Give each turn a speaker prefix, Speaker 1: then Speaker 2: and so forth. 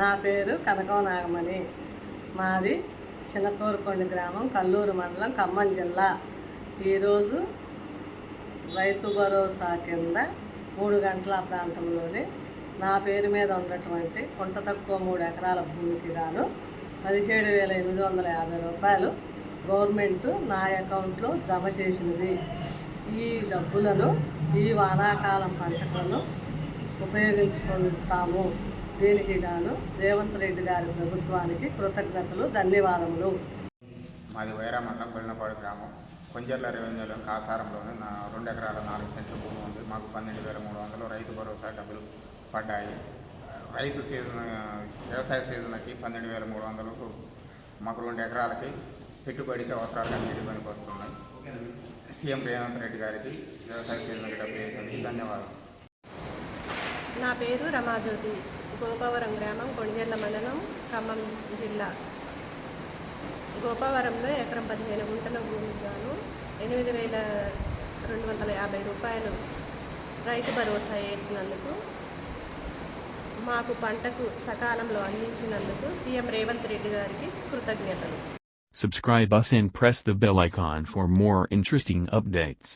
Speaker 1: నా పేరు కనకం నాగమణి. మాది చిన్నకోరుకొండ గ్రామం, కల్లూరు మండలం, ఖమ్మం జిల్లా. ఈరోజు రైతు భరోసా కింద 3 గంటల ప్రాంతంలోని నా పేరు మీద ఉన్నటువంటి కుంట తక్కువ 3 ఎకరాల భూమికి గాను 17,850 రూపాయలు గవర్నమెంట్ నా అకౌంట్లో జమ చేసినది. ఈ డబ్బులను ఈ వానాకాలం పంటలను ఉపయోగించుకుంటాము. దీనికి గాను రేవంత్ రెడ్డి గారి ప్రభుత్వానికి కృతజ్ఞతలు, ధన్యవాదములు.
Speaker 2: మాది వైరా మండలం గొల్లపాడు గ్రామం, కొంజర్ల రెవెన్యూలో కాసారంలోనే 2 ఎకరాల 4 సెంట్లు భూమి ఉంది. మాకు 12,300 రైతు భరోసా డబ్బులు పడ్డాయి. వ్యవసాయ సీజన్కి 12,300 మాకు 2 ఎకరాలకి పెట్టుబడికి అవసరాలుగా నీటి పనికి వస్తున్నాయి. సీఎం రేవంత్ రెడ్డి గారికి వ్యవసాయ సీజన్కి డబ్బులు వేసినందుకు ధన్యవాదాలు.
Speaker 3: నా పేరు రమాజ్యోతి, గోపవరం గ్రామం, కొండెర్ల మండలం, ఖమ్మం జిల్లా. గోపవరంలో ఎకరం 15 గుంటల భూమికి గాను 8,250 రూపాయలు రైతు భరోసా వేసినందుకు, మాకు పంటకు సకాలంలో అందించినందుకు సీఎం రేవంత్ రెడ్డి గారికి కృతజ్ఞతలు.
Speaker 4: Subscribe us and press the bell icon for more interesting updates.